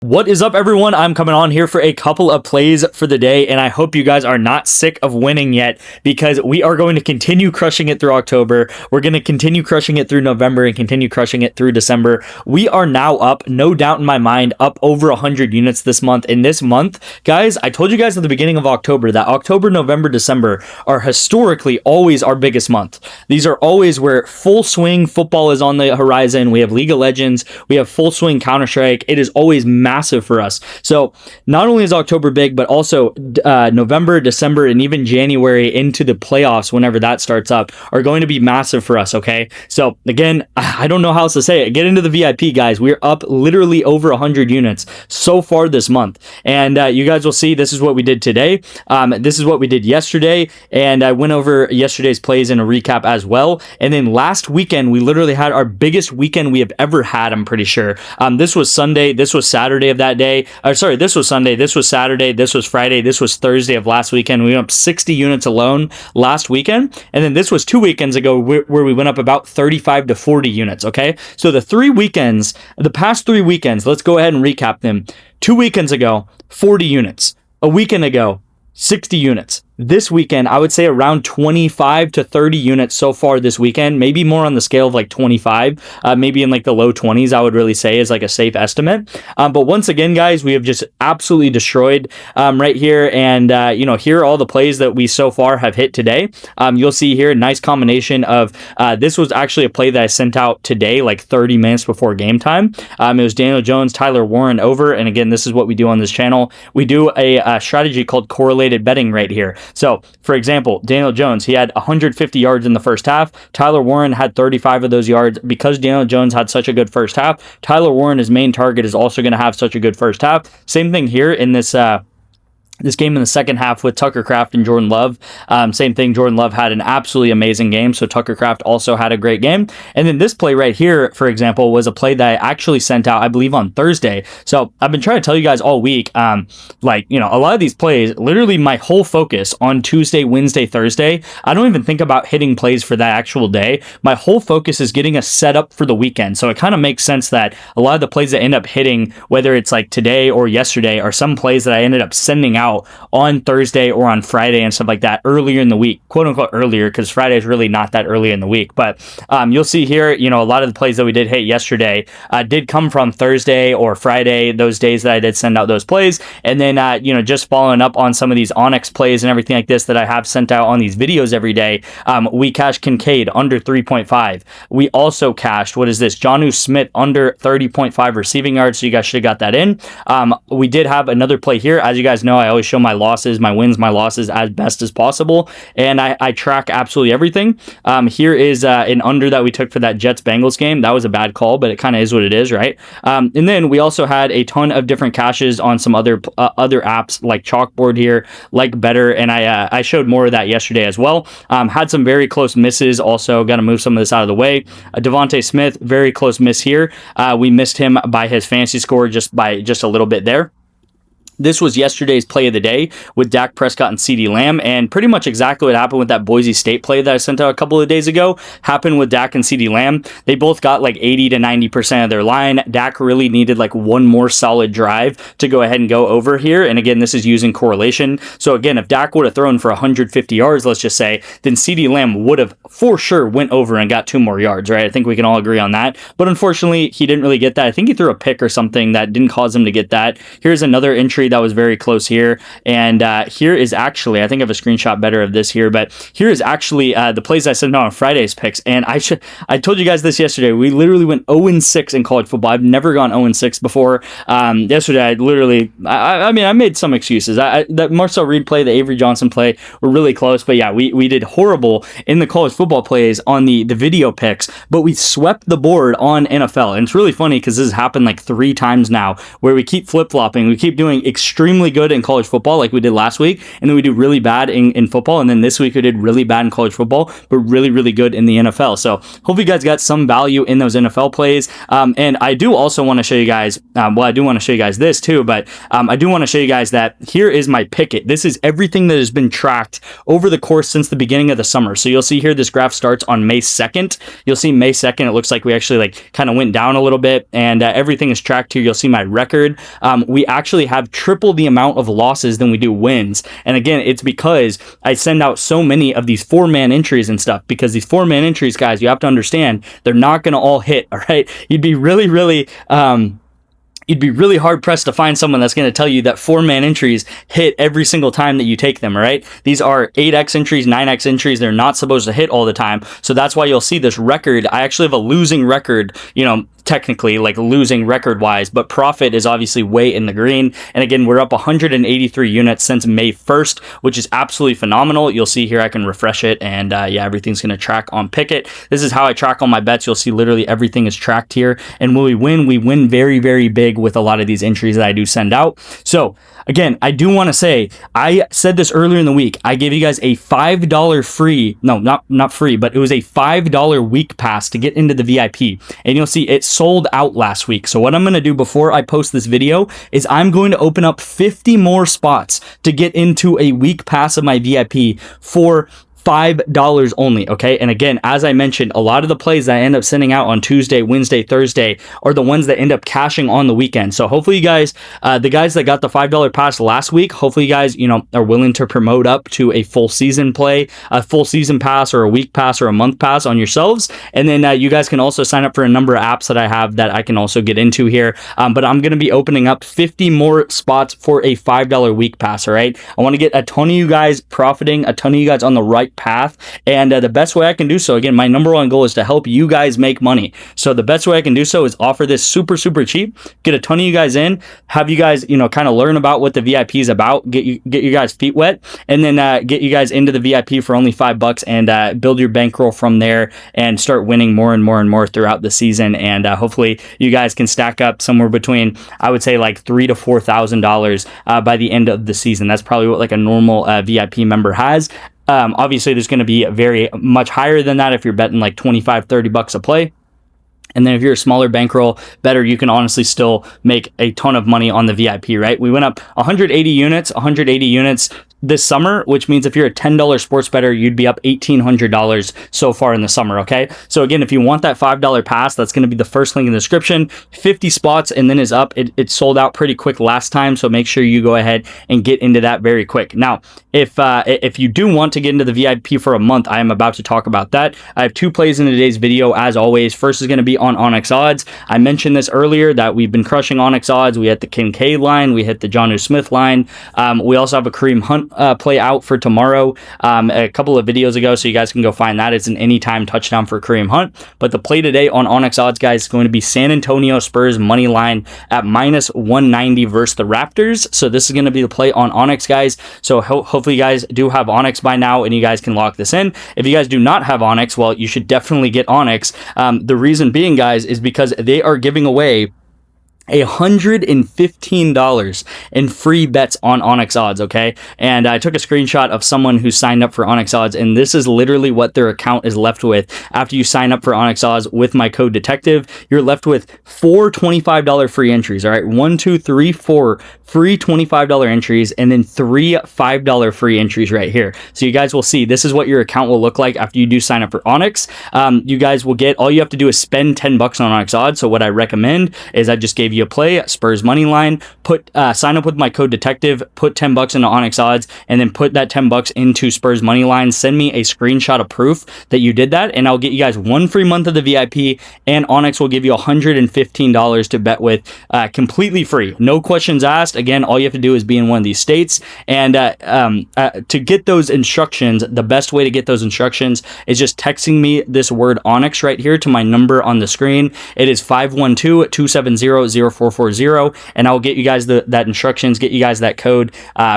What is up, everyone? I'm coming on here for a couple of plays for the day, and I hope you guys are not sick of winning yet, because we are going to continue crushing it through October. We're going to continue crushing it through November and continue crushing it through December. We are now up, no doubt in my mind, up over 100 units this month. And this month, guys, I told you guys at the beginning of October that October, November, December are historically always our biggest month. These are always where full swing football is on the horizon. We have League of Legends. We have full swing Counter-Strike. It is always massive for us. So not only is October big, but also November, December, and even January into the playoffs, whenever that starts up, are going to be massive for us. Okay. So again, I don't know how else to say it. Get into the VIP, guys. We're up literally over 100 units so far this month. And you guys will see this is what we did today. This is what we did yesterday. And I went over yesterday's plays in a recap as well. And then last weekend, we literally had our biggest weekend we have ever had, I'm pretty sure. This was Sunday. This was Saturday of that day. This was Sunday. This was Saturday. This was Friday. This was Thursday of last weekend. We went up 60 units alone last weekend. And then this was 2 weekends ago where we went up about 35 to 40 units. Okay. So the past 3 weekends, let's go ahead and recap them. 2 weekends ago, 40 units. A weekend ago, 60 units. This weekend, I would say around 25 to 30 units so far this weekend, maybe more on the scale of like 25, maybe in like the low 20s, I would really say is like a safe estimate. But once again, guys, we have just absolutely destroyed right here. And, here are all the plays that we so far have hit today. You'll see here a nice combination of, this was actually a play that I sent out today, like 30 minutes before game time. It was Daniel Jones, Tyler Warren over. And again, this is what we do on this channel. We do a strategy called correlated betting right here. So, for example, Daniel Jones, he had 150 yards in the first half. Tyler Warren had 35 of those yards. Because Daniel Jones had such a good first half, Tyler Warren, his main target, is also going to have such a good first half. Same thing here in this game in the second half with Tucker Kraft and Jordan Love. Same thing. Jordan Love had an absolutely amazing game. So Tucker Kraft also had a great game. And then this play right here, for example, was a play that I actually sent out, I believe, on Thursday. So I've been trying to tell you guys all week, a lot of these plays, literally my whole focus on Tuesday, Wednesday, Thursday, I don't even think about hitting plays for that actual day. My whole focus is getting us set up for the weekend. So it kind of makes sense that a lot of the plays that end up hitting, whether it's like today or yesterday, are some plays that I ended up sending out on Thursday or on Friday and stuff like that earlier in the week, quote unquote earlier, because Friday is really not that early in the week. But you'll see here, a lot of the plays that we did hit yesterday did come from Thursday or Friday, those days that I did send out those plays. And then, just following up on some of these Onyx plays and everything like this that I have sent out on these videos every day, we cashed Kincaid under 3.5. We also cashed, Jonnu Smith under 30.5 receiving yards. So you guys should have got that in. We did have another play here. As you guys know, I always show my losses, my wins, my losses as best as possible. And I track absolutely everything. Here is an under that we took for that Jets-Bengals game. That was a bad call, but it kind of is what it is, right? And then we also had a ton of different caches on some other apps like Chalkboard here, like Better, and I showed more of that yesterday as well. Had some very close misses also. Got to move some of this out of the way. Devontae Smith, very close miss here. We missed him by his fantasy score just a little bit there. This was yesterday's play of the day with Dak Prescott and CeeDee Lamb, and pretty much exactly what happened with that Boise State play that I sent out a couple of days ago happened with Dak and CeeDee Lamb. They both got like 80 to 90% of their line. Dak really needed like one more solid drive to go ahead and go over here. And again, this is using correlation. So again, if Dak would have thrown for 150 yards, let's just say, then CeeDee Lamb would have for sure went over and got 2 more yards, right? I think we can all agree on that. But unfortunately, he didn't really get that. I think he threw a pick or something that didn't cause him to get that. Here's another entry that was very close here. And here is actually, I think I have a screenshot better of this here, but here is actually the plays I sent out on Friday's picks. And I told you guys this yesterday. We literally went 0-6 in college football. I've never gone 0-6 before. Yesterday, I made some excuses. That Marcel Reed play, the Avery Johnson play were really close. But yeah, we did horrible in the college football plays on the video picks, but we swept the board on NFL. And it's really funny because this has happened like 3 times now where we keep flip-flopping. We keep doing extremely good in college football like we did last week, and then we do really bad in football, and then this week we did really bad in college football, but really, really good in the NFL. So hope you guys got some value in those NFL plays. And I do also want to show you guys, I do want to show you guys this too, but I do want to show you guys that here is my picket. This is everything that has been tracked over the course since the beginning of the summer. So you'll see here, this graph starts on May 2nd. You'll see May 2nd, it looks like we actually like kind of went down a little bit, and everything is tracked here. You'll see my record. We actually have triple the amount of losses than we do wins. And again, it's because I send out so many of these 4-man entries and stuff, because these 4-man entries, guys, you have to understand, they're not going to all hit. All right. You'd be really, really, you'd be really hard pressed to find someone that's going to tell you that 4-man entries hit every single time that you take them, all right? These are 8x entries, 9x entries. They're not supposed to hit all the time. So that's why you'll see this record. I actually have a losing record, technically, like losing record wise, but profit is obviously way in the green. And again, we're up 183 units since May 1st, which is absolutely phenomenal. You'll see here, I can refresh it, and everything's going to track on Picket. This is how I track all my bets. You'll see literally everything is tracked here. And when we win very, very big with a lot of these entries that I do send out. So again, I do want to say, I said this earlier in the week, I gave you guys a $5 free, no, not free, but it was a $5 week pass to get into the VIP. And you'll see it sold out last week. So what I'm going to do before I post this video is I'm going to open up 50 more spots to get into a week pass of my VIP for $5 only, okay? And again, as I mentioned, a lot of the plays that I end up sending out on Tuesday, Wednesday, Thursday are the ones that end up cashing on the weekend. So hopefully you guys, the guys that got the $5 pass last week, hopefully you guys, are willing to promote up to a full season play, a full season pass or a week pass or a month pass on yourselves. And then you guys can also sign up for a number of apps that I have that I can also get into here. But I'm going to be opening up 50 more spots for a $5 week pass, all right? I want to get a ton of you guys profiting, a ton of you guys on the right path, and the best way I can do so, again, my number one goal is to help you guys make money. So the best way I can do so is offer this super cheap, get a ton of you guys in, have you guys kind of learn about what the VIP is about, get you guys feet wet, and then get you guys into the VIP for only $5 and build your bankroll from there and start winning more and more throughout the season. And hopefully you guys can stack up somewhere between, I would say, like $3,000 to $4,000 by the end of the season. That's probably what like a normal VIP member has. Obviously, there's going to be very much higher than that if you're betting like $25-30 a play. And then if you're a smaller bankroll better, you can honestly still make a ton of money on the VIP, right? We went up 180 units this summer, which means if you're a $10 sports bettor, you'd be up $1,800 so far in the summer, okay? So again, if you want that $5 pass, that's going to be the first link in the description. 50 spots and then is up. It sold out pretty quick last time, so make sure you go ahead and get into that very quick. Now, if you do want to get into the VIP for a month, I am about to talk about that. I have 2 plays in today's video, as always. First is going to be on Onyx odds. I mentioned this earlier that we've been crushing Onyx odds. We hit the Kincaid line, we hit the Jonnu Smith line. We also have a Kareem Hunt play out for tomorrow a couple of videos ago, so you guys can go find that. It's an anytime touchdown for Kareem Hunt. But the play today on Onyx odds, guys, is going to be San Antonio Spurs money line at -190 versus the Raptors. So this is going to be the play on Onyx, guys. So hopefully you guys do have Onyx by now and you guys can lock this in. If you guys do not have Onyx, well, you should definitely get Onyx. The reason being, guys, is because they are giving away $115 in free bets on Onyx odds, okay? And I took a screenshot of someone who signed up for Onyx odds, and this is literally what their account is left with after you sign up for Onyx odds with my code detective. You're left with 4 $25 free entries, all right? 1, 2, 3, 4 free $25 entries, and then 3 $5 free entries right here. So you guys will see this is what your account will look like after you do sign up for Onyx. You guys will get, all you have to do is spend $10 on Onyx odds. So what I recommend is I just gave you a play, Spurs money line, sign up with my code detective, put $10 into Onyx odds, and then put that $10 into Spurs money line. Send me a screenshot of proof that you did that, and I'll get you guys 1 free month of the VIP, and Onyx will give you $115 to bet with, completely free, no questions asked. Again, all you have to do is be in one of these states, and to get those instructions, the best way to get those instructions is just texting me this word Onyx right here to my number on the screen. It is 512-270-0440, and I'll get you guys that instructions, get you guys that code.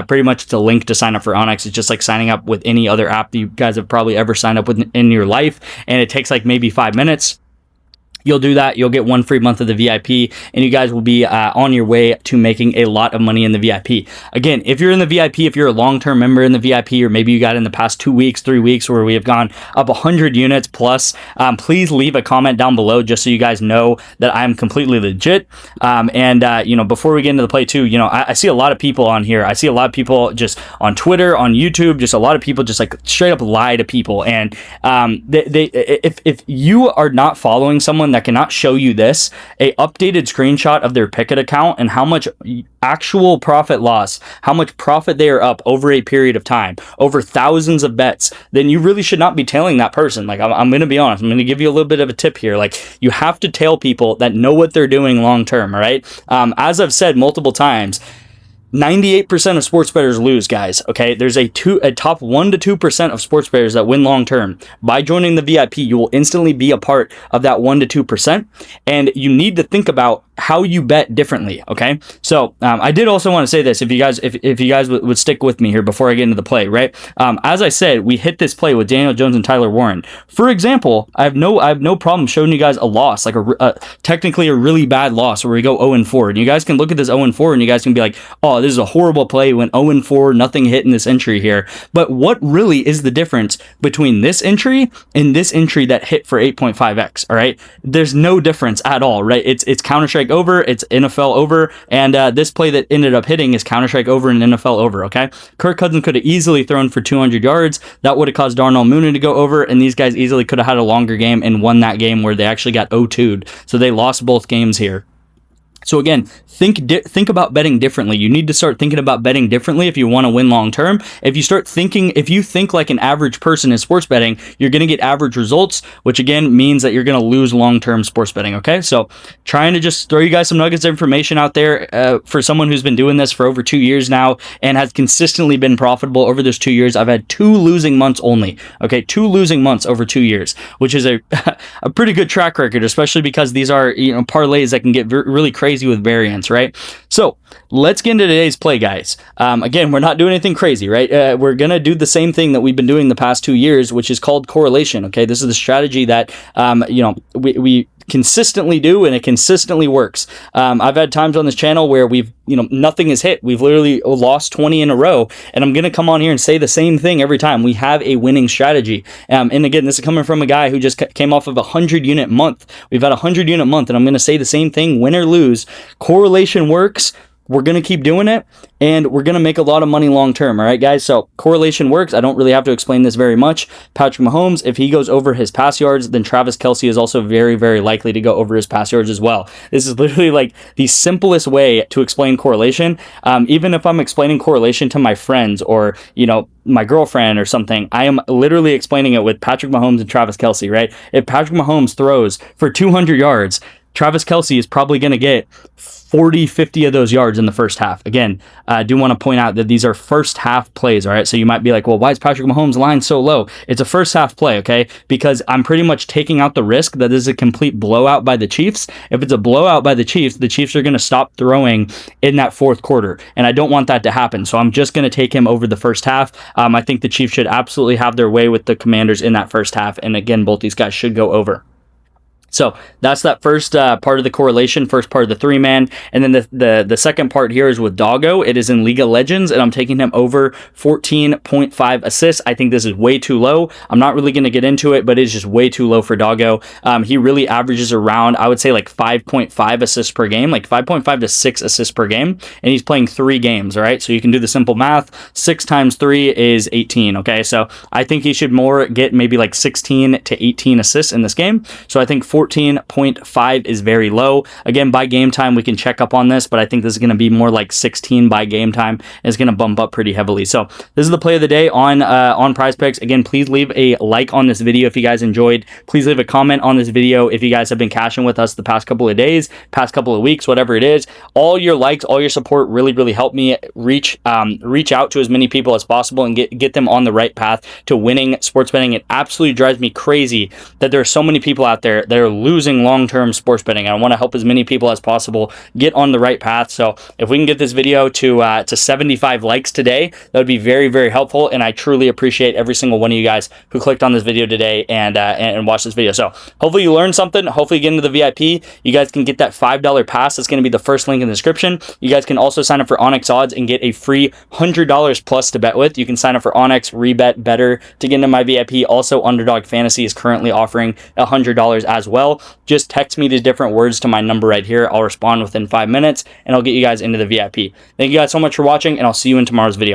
Pretty much it's a link to sign up for Onyx. It's just like signing up with any other app that you guys have probably ever signed up with in your life, and it takes like maybe 5 minutes. You'll do that. You'll get 1 free month of the VIP, and you guys will be on your way to making a lot of money in the VIP. Again, if you're in the VIP, if you're a long-term member in the VIP, or maybe you got in the past 2 weeks, 3 weeks, where we have gone up 100 units plus, please leave a comment down below just so you guys know that I'm completely legit. You know, before we get into the play too, you know, I see a lot of people on here. I see a lot of people just on Twitter, on YouTube, just a lot of people just like straight up lie to people. And if you are not following someone that cannot show you this, a updated screenshot of their Picket account and how much actual profit loss, how much profit they are up over a period of time, over thousands of bets, then you really should not be tailing that person. Like, I'm going to be honest, I'm going to give you a little bit of a tip here. Like, you have to tail people that know what they're doing long term, all right? As I've said multiple times, 98% of sports bettors lose, guys. Okay, there's a top 1 to 2% of sports bettors that win long term. By joining the VIP, you will instantly be a part of that 1 to 2%, and you need to think about how you bet differently. Okay, so I did also want to say this: if you guys would stick with me here before I get into the play, right? As I said, we hit this play with Daniel Jones and Tyler Warren. For example, I have no problem showing you guys a loss, like technically a really bad loss where we go 0-4, and you guys can look at this 0-4 and you guys can be like, oh, this is a horrible play, went 0-4, nothing hit in this entry here. But what really is the difference between this entry and this entry that hit for 8.5x? All right, there's no difference at all, right? It's Counter-Strike over, it's NFL over, and this play that ended up hitting is Counter-Strike over and NFL over. Okay, Kirk Cousins could have easily thrown for 200 yards. That would have caused Darnell Mooney to go over, and these guys easily could have had a longer game and won that game where they actually got 0-2'd. So they lost both games here. So again, think about betting differently. You need to start thinking about betting differently if you want to win long term. If you think like an average person in sports betting, you're going to get average results, which again means that you're going to lose long term sports betting. Okay, so trying to just throw you guys some nuggets of information out there for someone who's been doing this for over 2 years now and has consistently been profitable over those 2 years. I've had 2 losing months only. Okay, 2 losing months over 2 years, which is a pretty good track record, especially because these are, you know, parlays that can get really crazy with variance, right? So let's get into today's play, guys. Again, we're not doing anything crazy, right? We're gonna do the same thing that we've been doing the past 2 years, which is called correlation. Okay, this is the strategy that you know, we consistently do, and it consistently works. I've had times on this channel where nothing is hit. We've literally lost 20 in a row, and I'm gonna come on here and say the same thing every time. We have a winning strategy, and again, this is coming from a guy who just came off of a 100-unit month. We've had a 100-unit month, and I'm gonna say the same thing: win or lose, correlation works. We're going to keep doing it, and we're going to make a lot of money long term. All right, guys? So correlation works. I don't really have to explain this very much. Patrick Mahomes, if he goes over his pass yards, then Travis Kelce is also very, very likely to go over his pass yards as well. This is literally like the simplest way to explain correlation. Even if I'm explaining correlation to my friends or, you know, my girlfriend or something, I am literally explaining it with Patrick Mahomes and Travis Kelce, right? If Patrick Mahomes throws for 200 yards, Travis Kelce is probably going to get 40, 50 of those yards in the first half. Again, I do want to point out that these are first half plays, all right? So you might be like, well, why is Patrick Mahomes' line so low? It's a first half play, okay? Because I'm pretty much taking out the risk that this is a complete blowout by the Chiefs. If it's a blowout by the Chiefs are going to stop throwing in that fourth quarter, and I don't want that to happen. So I'm just going to take him over the first half. I think the Chiefs should absolutely have their way with the Commanders in that first half, and again, both these guys should go over. So that's that first part of the correlation, first part of the 3-man. And then the second part here is with Doggo. It is in League of Legends, and I'm taking him over 14.5 assists. I think this is way too low. I'm not really going to get into it, but it's just way too low for Doggo. He really averages around, I would say, like 5.5 assists per game, like 5.5 to 6 assists per game. And he's playing 3 games, all right? So you can do the simple math. 6 times 3 is 18, okay? So I think he should get maybe like 16 to 18 assists in this game. So I think 14.5 is very low. Again, by game time, we can check up on this, but I think this is going to be more like 16 by game time. And it's going to bump up pretty heavily. So this is the play of the day on Prizepicks. Again, please leave a like on this video if you guys enjoyed. Please leave a comment on this video if you guys have been cashing with us the past couple of days, past couple of weeks, whatever it is. All your likes, all your support really, really help me reach out to as many people as possible and get them on the right path to winning sports betting. It absolutely drives me crazy that there are so many people out there that are are losing long-term sports betting. I want to help as many people as possible get on the right path. So if we can get this video to 75 likes today, that would be very, very helpful. And I truly appreciate every single one of you guys who clicked on this video today and watched this video. So hopefully you learned something. Hopefully you get into the VIP. You guys can get that $5 pass. That's going to be the first link in the description. You guys can also sign up for Onyx odds and get a free $100 plus to bet with. You can sign up for Onyx, REBET, Better to get into my VIP. Also, Underdog Fantasy is currently offering $100 as well. Just text me the different words to my number right here. I'll respond within 5 minutes and I'll get you guys into the VIP. Thank you guys so much for watching, and I'll see you in tomorrow's video.